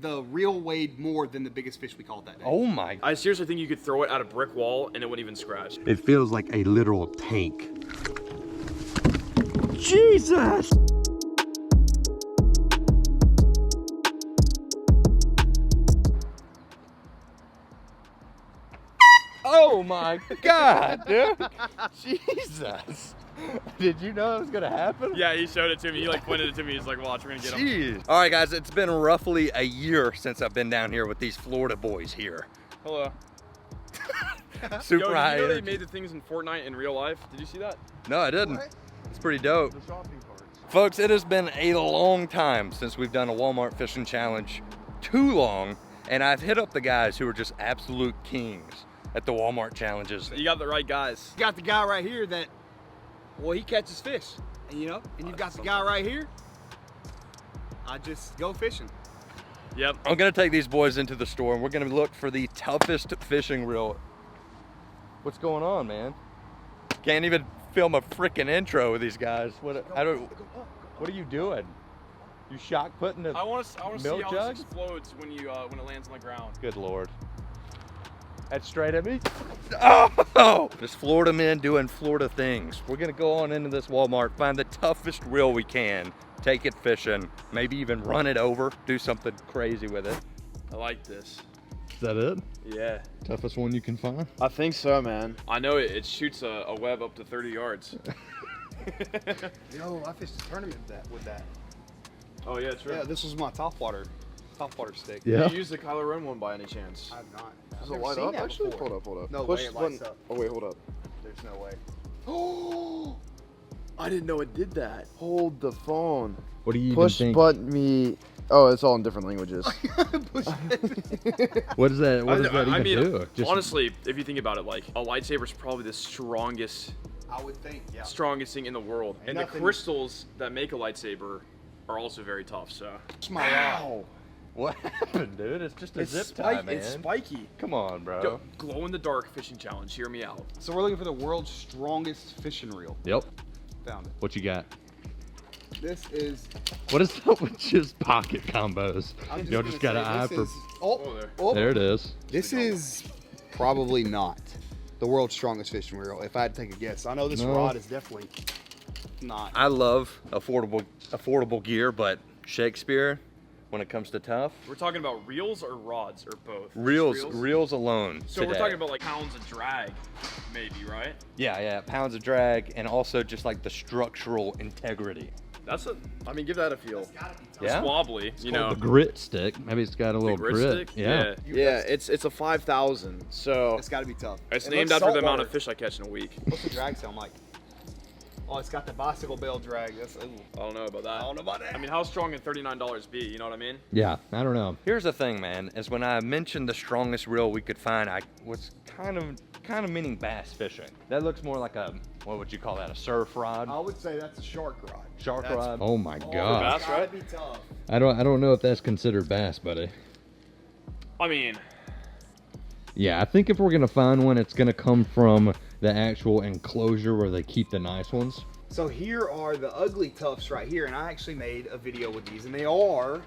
The reel weighed more than the biggest fish we caught that day. Oh my. I seriously think you could throw it at a brick wall and it wouldn't even scratch. It feels like a literal tank. Jesus! Oh my God, dude! Jesus! Did you know it was gonna happen? Yeah, he showed it to me. He like pointed it to me. He's like, watch, we're gonna get him. Jeez. All right, guys, it's been roughly a year since I've been down here with these Florida boys here. Hello. Super high You know they energy. made the things in Fortnite in real life? Did you see that? No, I didn't. What? It's pretty dope. The shopping carts. Folks, it has been a long time since we've done a Walmart fishing challenge. Too long. And I've hit up the guys who are just absolute kings at the Walmart challenges. You got the right guys. You got the guy right here that, well, he catches fish. And you know, and you've got the guy right here. I just go fishing. Yep. I'm gonna take these boys into the store and we're gonna look for the toughest fishing reel. What's going on, man? Can't even film a freaking intro with these guys. What are you doing? You shock putting the I want to see milk how jug? this explodes when it lands on the ground. Good Lord. That's straight at me. Oh! This Florida men doing Florida things. We're gonna go on into this Walmart, find the toughest reel we can, take it fishing, maybe even run it over, do something crazy with it. I like this. Is that it? Yeah. Toughest one you can find? I think so, man. I know it shoots a web up to 30 yards. Yo, I fished a tournament with that. Oh yeah, true. Yeah, this was my top water stick. Yeah. Did you use the Kylo Ren one by any chance? I've not. Does I've it never light seen up? that Actually, before. hold up. No Push way it button. lights up. Oh wait, hold up. There's no way. Oh, I didn't know it did that. Hold the phone. What do you Push even think? button me. Oh, it's all in different languages. What does that I mean, do? honestly, if you think about it, like a lightsaber is probably the strongest I would think, yeah. thing in the world, and the Nothing- crystals that make a lightsaber are also very tough. So. Wow. What happened, dude? It's just a zip tie, man. It's spiky. Come on, bro. Yo, glow in the dark fishing challenge. Hear me out. So we're looking for the world's strongest fishing reel. Yep. Found it. What you got? This is. What is up with just pocket combos? I'm Y'all just got an eye for. Oh, there. Oh, There it is. This is probably not the world's strongest fishing reel. If I had to take a guess, I know this No. rod is definitely not. I love affordable gear, but Shakespeare, when it comes to tough, We're talking about reels or rods or both? reels alone. So we're today. talking about like pounds of drag, maybe, right? Yeah, pounds of drag, and also just like the structural integrity. That's a I mean, give that a feel. Yeah. wobbly, you know. The grit stick. Maybe it's got a little grit grit. stick? Yeah. Yeah, it's a 5,000. So It's got to be tough. It's It named looks after the amount saltwater. of fish I catch in a week. What's the drag sound like? Oh, it's got the bicycle bell drag. That's. Ooh. I don't know about that. I don't know about that. I mean, how strong can $39 be? You know what I mean? Yeah, I don't know. Here's the thing, man, is when I mentioned the strongest reel we could find, I was kind of meaning bass fishing. That looks more like a, what would you call that, a surf rod? I would say that's a shark rod. Shark That's- rod? Oh my Oh, god. it's gotta be tough. I don't know if that's considered bass, buddy. I mean, Yeah, I think if we're gonna find one, it's gonna come from the actual enclosure where they keep the nice ones. So here are the ugly toughs right here, and I actually made a video with these, and they are,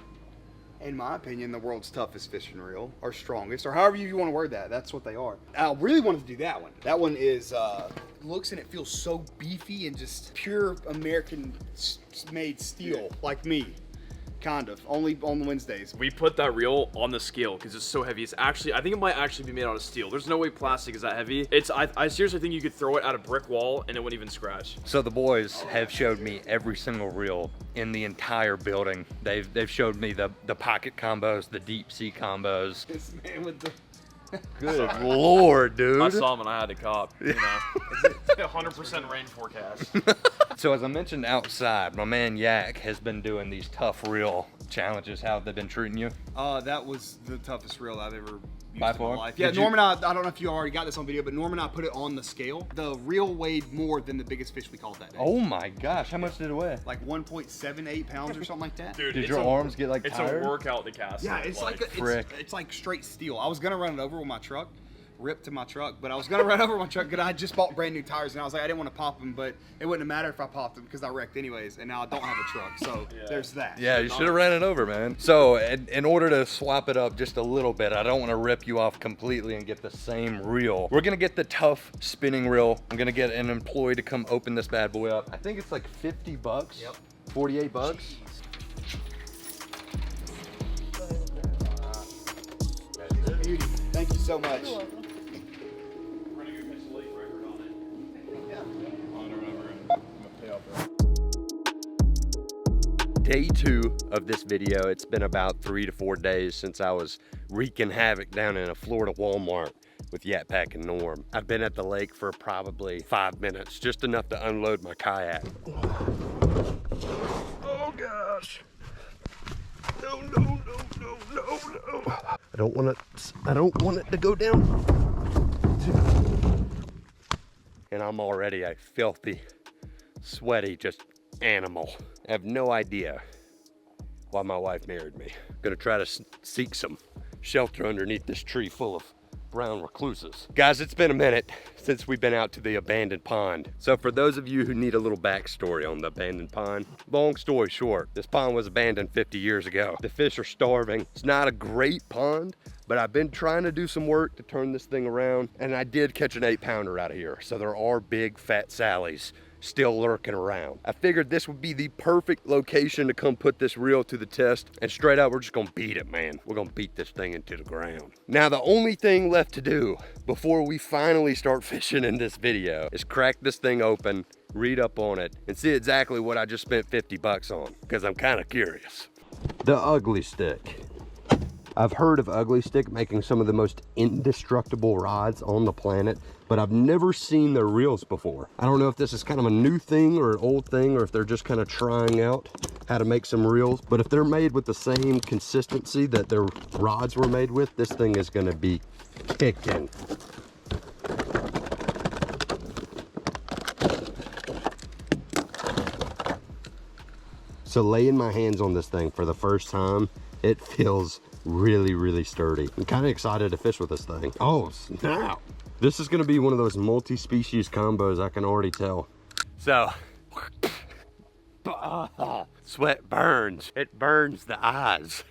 in my opinion, the world's toughest fishing reel, or strongest, or however you want to word that. That's what they are. I really wanted to do that one. That one is looks and it feels so beefy and just pure American-made steel, like me, kind of. Only on Wednesdays. we put that reel on the scale because it's so heavy. It's actually, I think it might actually be made out of steel. There's no way plastic is that heavy. I seriously think you could throw it at a brick wall and it wouldn't even scratch. So the boys have showed me every single reel in the entire building. They've showed me the pocket combos, the deep sea combos. This man with the. Good lord, dude. I saw him and I had to cop. You know, 100% rain forecast. So as I mentioned outside, my man Yak has been doing these tough reel challenges. How have they been treating you? That was the toughest reel I've ever used By in far? my life. Yeah, Did you- Norman, I don't know if you already got this on video, but Norman and I put it on the scale. The reel weighed more than the biggest fish we caught that day. Oh my gosh, how much did it weigh? Like 1.78 pounds or something like that. Dude, Did it's your a- arms get like It's tired? a workout to cast. Yeah, it, it's like frick. it's like straight steel. I was gonna run it over with my truck, rip to my truck, but I was gonna run over my truck because I just bought brand new tires, and I was like, I didn't want to pop them, but it wouldn't matter if I popped them because I wrecked anyways, and now I don't have a truck, so there's that. Yeah, you should have ran it over, man. So in order to swap it up just a little bit, I don't want to rip you off completely and get the same reel. We're gonna get the TUFF spinning reel. I'm gonna get an employee to come open this bad boy up. I think it's like 50 bucks. Yep. 48 bucks. Beauty. Thank you so much. Day 2 of this video. It's been about 3 to 4 days since I was wreaking havoc down in a Florida Walmart with Yat Pack and Norm. I've been at the lake for probably 5 minutes, just enough to unload my kayak. Oh gosh. No, no, no, no, no, no. I don't want it to go down. And I'm already a filthy, sweaty, just animal. I have no idea why my wife married me. I'm gonna try to seek some shelter underneath this tree full of brown recluses. Guys, it's been a minute since we've been out to the abandoned pond. So for those of you who need a little backstory on the abandoned pond, long story short, this pond was abandoned 50 years ago. The fish are starving. It's not a great pond, but I've been trying to do some work to turn this thing around, and I did catch an 8-pounder out of here. So there are big FATSALLYs still lurking around. I figured this would be the perfect location to come put this reel to the test, and straight out, we're just gonna beat it, man. We're gonna beat this thing into the ground. Now, the only thing left to do before we finally start fishing in this video is crack this thing open, read up on it, and see exactly what I just spent 50 bucks on, because I'm kind of curious. The Ugly Stick. I've heard of Ugly Stick making some of the most indestructible rods on the planet, but I've never seen their reels before. I don't know if this is kind of a new thing or an old thing, or if they're just kind of trying out how to make some reels, but if they're made with the same consistency that their rods were made with, this thing is gonna be kicking. So laying my hands on this thing for the first time, it feels really, really sturdy. I'm kind of excited to fish with this thing. Oh, snap. This is gonna be one of those multi-species combos, I can already tell. So, sweat burns. It burns the eyes.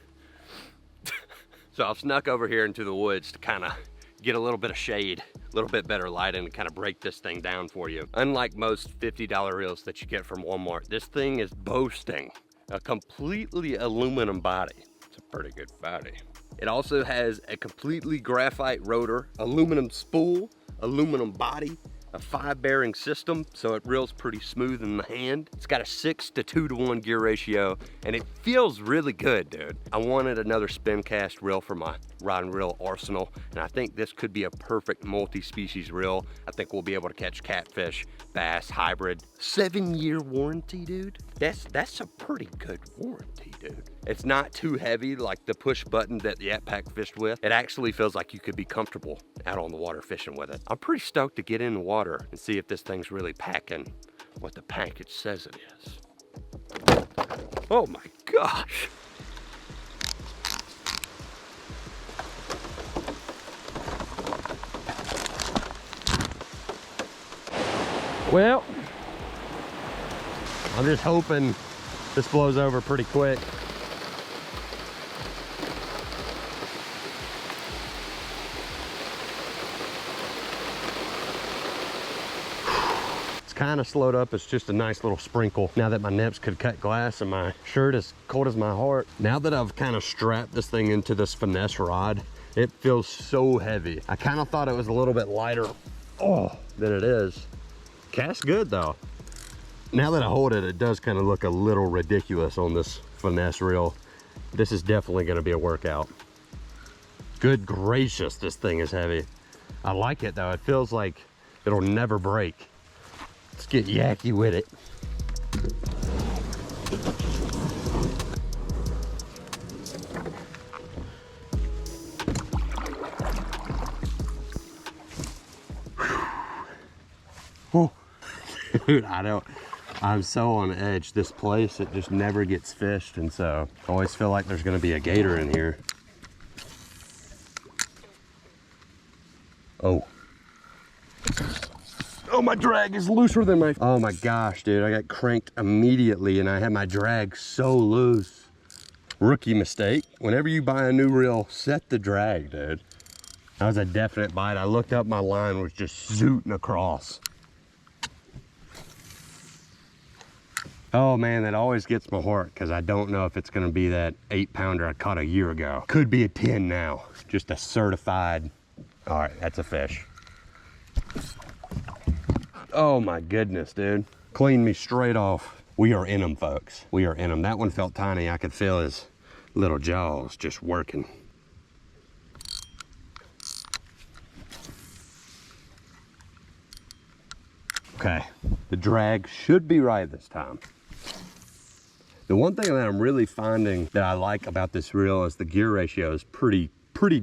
So I've snuck over here into the woods to kind of get a little bit of shade, a little bit better lighting to kind of break this thing down for you. Unlike most $50 reels that you get from Walmart, this thing is boasting a completely aluminum body. It's a pretty good body. It also has a completely graphite rotor, aluminum spool, aluminum body, a 5-bearing system, so it reels pretty smooth in the hand. It's got a 6 to 2 to 1 gear ratio, and it feels really good, dude. I wanted another spin cast reel for my rod and reel arsenal, and I think this could be a perfect multi-species reel. I think we'll be able to catch catfish, bass, hybrid. 7-year warranty, dude. That's a pretty good warranty, dude. It's not too heavy like the push button that the Yat Pack fished with. It actually feels like you could be comfortable out on the water fishing with it. I'm pretty stoked to get in the water and see if this thing's really packing what the package says it is. Oh my gosh. Well, I'm just hoping this blows over pretty quick. It's kind of slowed up. It's just a nice little sprinkle now that my nips could cut glass and my shirt is cold as my heart. Now that I've kind of strapped this thing into this finesse rod, it feels so heavy. I kind of thought it was a little bit lighter than it is. Cast good though. Now that I hold it, it does kind of look a little ridiculous on this finesse reel. This is definitely going to be a workout. Good gracious, this thing is heavy. I like it though. It feels like it'll never break. Let's get yacky with it. Dude, I'm so on edge. This place, it just never gets fished, and so I always feel like there's gonna be a gator in here. Oh, my drag is looser than my... Oh my gosh, dude, I got cranked immediately and I had my drag so loose. Rookie mistake. Whenever you buy a new reel, set the drag, dude. That was a definite bite. I looked up, my line was just zooting across. Oh man, that always gets my heart because I don't know if it's gonna be that 8-pounder I caught a year ago. Could be a 10 now. Just a certified, all right, that's a fish. Oh my goodness, dude. Cleaned me straight off. We are in them, folks. We are in them. That one felt tiny. I could feel his little jaws just working. Okay, the drag should be right this time. The one thing that I'm really finding that I like about this reel is the gear ratio is pretty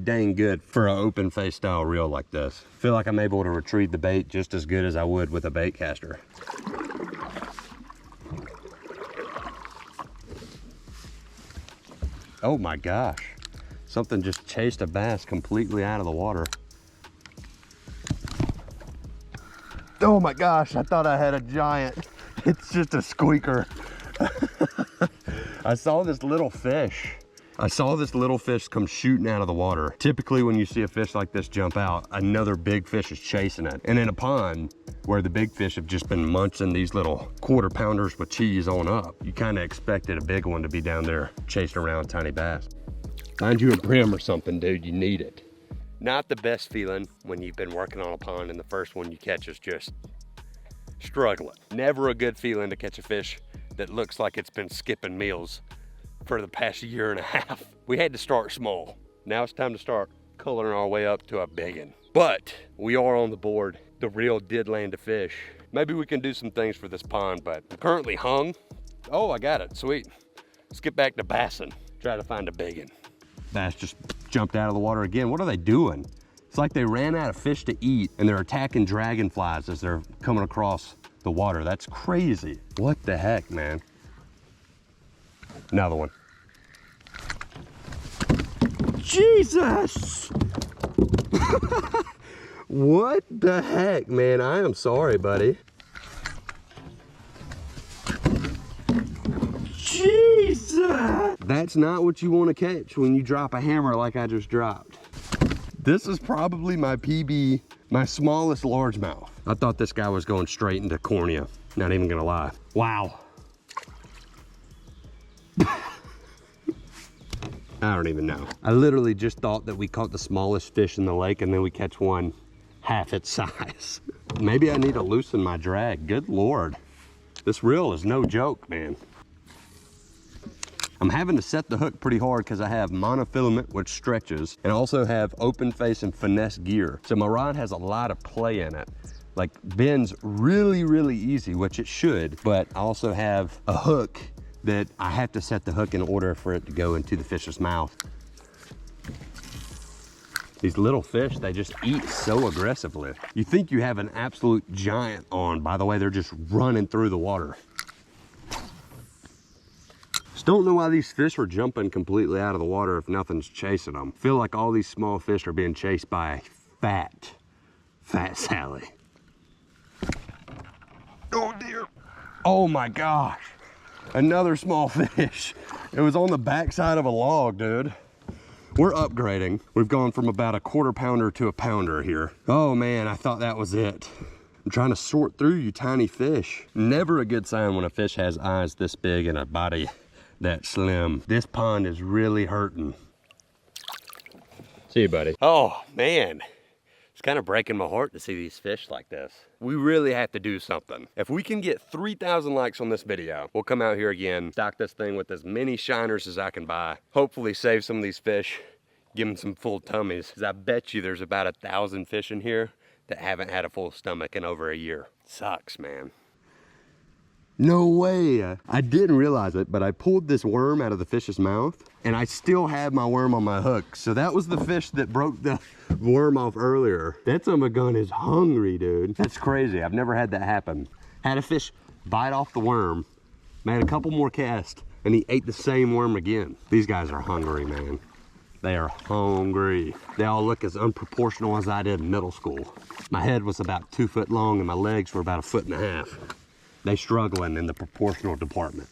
dang good for an open face style reel like this. I feel like I'm able to retrieve the bait just as good as I would with a bait caster. Oh my gosh, something just chased a bass completely out of the water. Oh my gosh, I thought I had a giant. It's just a squeaker. I saw this little fish. I saw this little fish come shooting out of the water. Typically when you see a fish like this jump out, another big fish is chasing it. And in a pond where the big fish have just been munching these little 1/4 pounders with cheese on up, you kind of expected a big one to be down there chasing around tiny bass. Find you a brim or something, dude, you need it. Not the best feeling when you've been working on a pond and the first one you catch is just struggling. Never a good feeling to catch a fish that looks like it's been skipping meals for the past 1.5 years. We had to start small. Now it's time to start coloring our way up to a big one. But we are on the board. The reel did land a fish. Maybe we can do some things for this pond, but I'm currently hung. Oh, I got it, sweet. Let's get back to bassing. Try to find a big one. Bass just jumped out of the water again. What are they doing? It's like they ran out of fish to eat and they're attacking dragonflies as they're coming across the water. That's crazy. What the heck, man? Another one. Jesus! What the heck, man? I am sorry, buddy. Jesus! That's not what you want to catch when you drop a hammer like I just dropped. This is probably my PB, my smallest largemouth. I thought this guy was going straight into cornea. Not even gonna lie. Wow. I don't even know. I literally just thought that we caught the smallest fish in the lake and then we catch one half its size. Maybe I need to loosen my drag. Good Lord. This reel is no joke, man. I'm having to set the hook pretty hard because I have monofilament, which stretches, and I also have open face and finesse gear. So my rod has a lot of play in it. Like bends really, really easy, which it should, but I also have a hook that I have to set the hook in order for it to go into the fish's mouth. These little fish, they just eat so aggressively. You think you have an absolute giant on, by the way, they're just running through the water. Just don't know why these fish are jumping completely out of the water if nothing's chasing them. Feel like all these small fish are being chased by Fat Sally. Oh dear. Oh my gosh. Another small fish. It was on the backside of a log, dude. We're upgrading. We've gone from about a 1/4 pounder to a pounder here. Oh man, I thought that was it. I'm trying to sort through you tiny fish. Never a good sign when a fish has eyes this big and a body that slim. This pond is really hurting. See you, buddy. Oh man. It's kind of breaking my heart to see these fish like this. We really have to do something. If we can get 3,000 likes on this video, we'll come out here again, stock this thing with as many shiners as I can buy. Hopefully save some of these fish, give them some full tummies. Because I bet you there's about 1,000 fish in here that haven't had a full stomach in over a year. Sucks, man. No way. I didn't realize it, but I pulled this worm out of the fish's mouth and I still had my worm on my hook. So that was the fish that broke the worm off earlier. That son of a gun is hungry, dude. That's crazy. I've never had that happen. Had a fish bite off the worm, made a couple more casts, and he ate the same worm again. These guys are hungry, man. They are hungry. They all look as unproportional as I did in middle school. My head was about 2 foot long and my legs were about 1.5 feet. They struggling in the proportional department.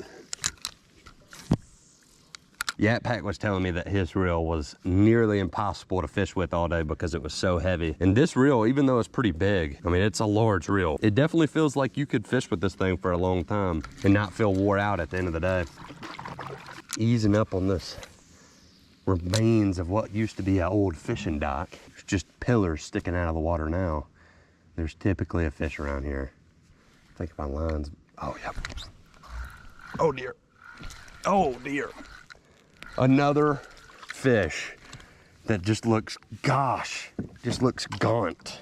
Yat Pack was telling me that his reel was nearly impossible to fish with all day because it was so heavy. And this reel, even though it's pretty big, I mean, it's a large reel. It definitely feels like you could fish with this thing for a long time and not feel wore out at the end of the day. Easing up on this remains of what used to be an old fishing dock. It's just pillars sticking out of the water now. There's typically a fish around here. I think my line's, oh yeah. Oh dear. Oh dear. Another fish that just looks, gosh, just looks gaunt.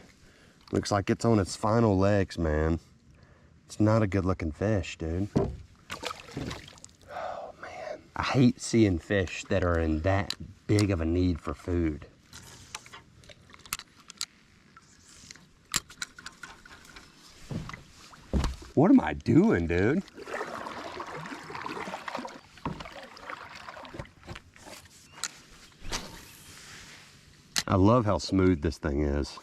Looks like it's on its final legs, man. It's not a good looking fish, dude. Oh man. I hate seeing fish that are in that big of a need for food. What am I doing, dude? I love how smooth this thing is.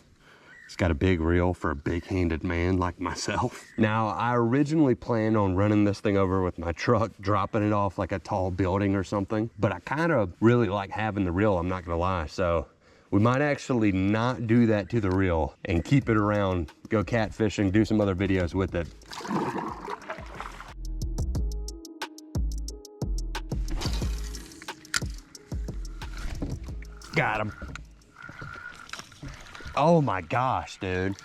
It's got a big reel for a big-handed man like myself. Now, I originally planned on running this thing over with my truck, dropping it off like a tall building or something, but I kind of really like having the reel, I'm not gonna lie. So we might actually not do that to the reel and keep it around, go catfishing, do some other videos with it. Got him. Oh my gosh, dude.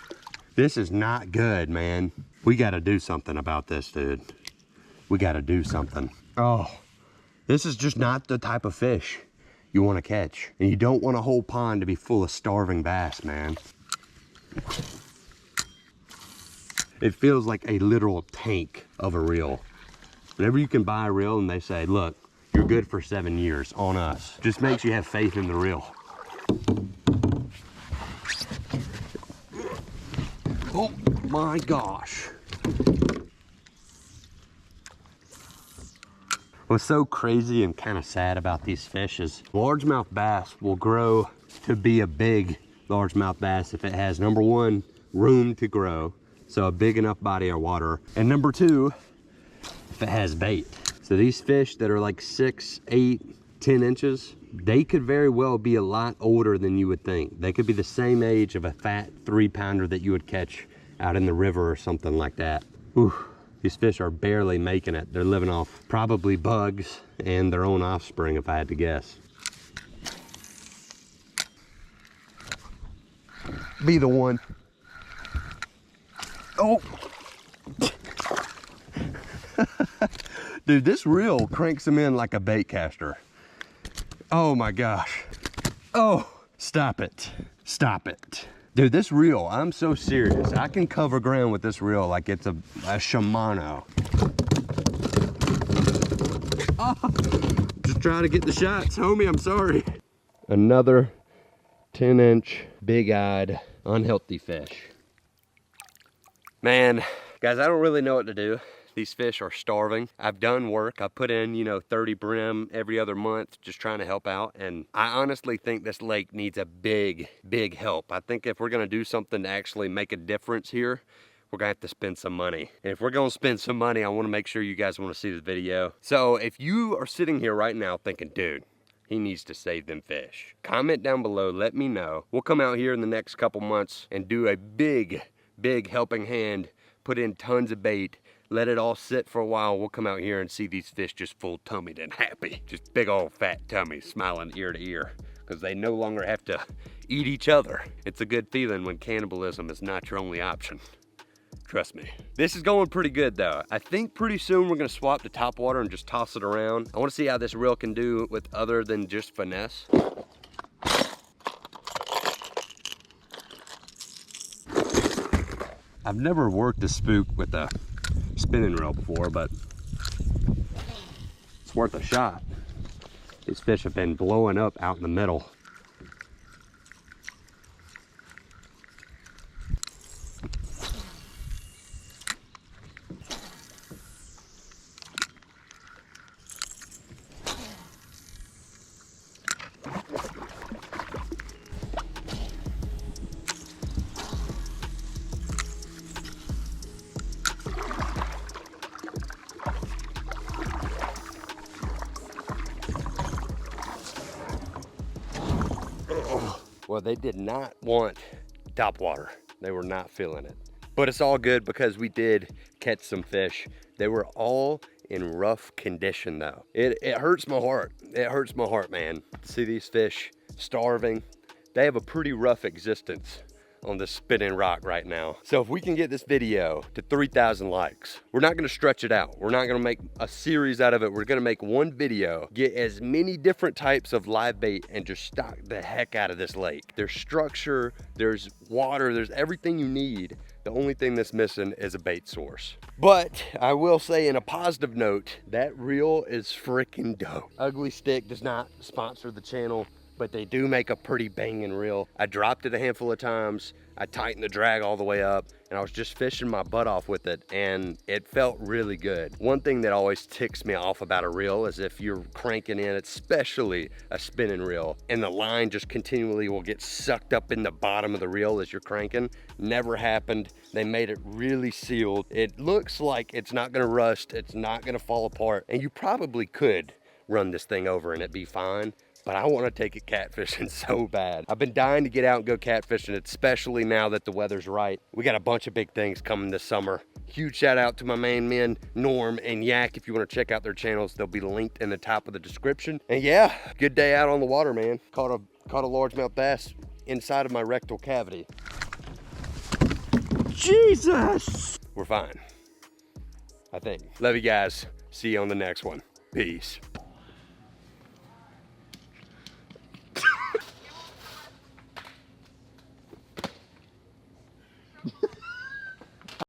This is not good, man. We gotta do something about this, dude. We gotta do something. Oh, this is just not the type of fish you wanna catch. And you don't want a whole pond to be full of starving bass, man. It feels like a literal tank of a reel. Whenever you can buy a reel and they say, look, you're good for 7 years on us, just makes you have faith in the reel. Oh my gosh. What's so crazy and kind of sad about these fish is largemouth bass will grow to be a big largemouth bass if it has, number one, room to grow, so a big enough body of water, and number two, if it has bait. So these fish that are like 6, 8, 10 inches, they could very well be a lot older than you would think. They could be the same age of a fat 3-pounder that you would catch out in the river or something like that. Whew. These fish are barely making it. They're living off probably bugs and their own offspring, if I had to guess. Be the one. Oh. Dude, this reel cranks them in like a bait caster. Oh my gosh. Oh, stop it. Stop it. Dude, this reel, I'm so serious. I can cover ground with this reel like it's a Shimano. Oh, just trying to get the shots, homie, I'm sorry. Another 10-inch, big-eyed, unhealthy fish. Man, guys, I don't really know what to do. These fish are starving. I've done work. I put in, 30 brim every other month, just trying to help out. And I honestly think this lake needs a big, big help. I think if we're gonna do something to actually make a difference here, we're gonna have to spend some money. And if we're gonna spend some money, I wanna make sure you guys wanna see this video. So if you are sitting here right now thinking, dude, he needs to save them fish, comment down below, let me know. We'll come out here in the next couple months and do a big, big helping hand, put in tons of bait, let it all sit for a while. We'll come out here and see these fish just full tummied and happy. Just big old fat tummies smiling ear to ear because they no longer have to eat each other. It's a good feeling when cannibalism is not your only option. Trust me. This is going pretty good though. I think pretty soon we're gonna swap to top water and just toss it around. I wanna see how this reel can do with other than just finesse. I've never worked a spook with a spinning reel before, but it's worth a shot. These fish have been blowing up out in the middle. Well, they did not want top water. They were not feeling it. But it's all good because we did catch some fish. They were all in rough condition though. It hurts my heart. It hurts my heart, man. See these fish starving. They have a pretty rough existence on this spinning rock right now. So if we can get this video to 3,000 likes, we're not gonna stretch it out. We're not gonna make a series out of it. We're gonna make one video, get as many different types of live bait and just stock the heck out of this lake. There's structure, there's water, there's everything you need. The only thing that's missing is a bait source. But I will say in a positive note, that reel is freaking dope. Ugly Stick does not sponsor the channel, but they do make a pretty banging reel. I dropped it a handful of times. I tightened the drag all the way up and I was just fishing my butt off with it and it felt really good. One thing that always ticks me off about a reel is if you're cranking in, especially a spinning reel, and the line just continually will get sucked up in the bottom of the reel as you're cranking. Never happened. They made it really sealed. It looks like it's not gonna rust, it's not gonna fall apart, and you probably could run this thing over and it'd be fine. But I want to take it catfishing so bad. I've been dying to get out and go catfishing, especially now that the weather's right. We got a bunch of big things coming this summer. Huge shout out to my main men, Norm and Yak. If you want to check out their channels, they'll be linked in the top of the description. And yeah, good day out on the water, man. Caught a largemouth bass inside of my rectal cavity. Jesus! We're fine, I think. Love you guys. See you on the next one. Peace.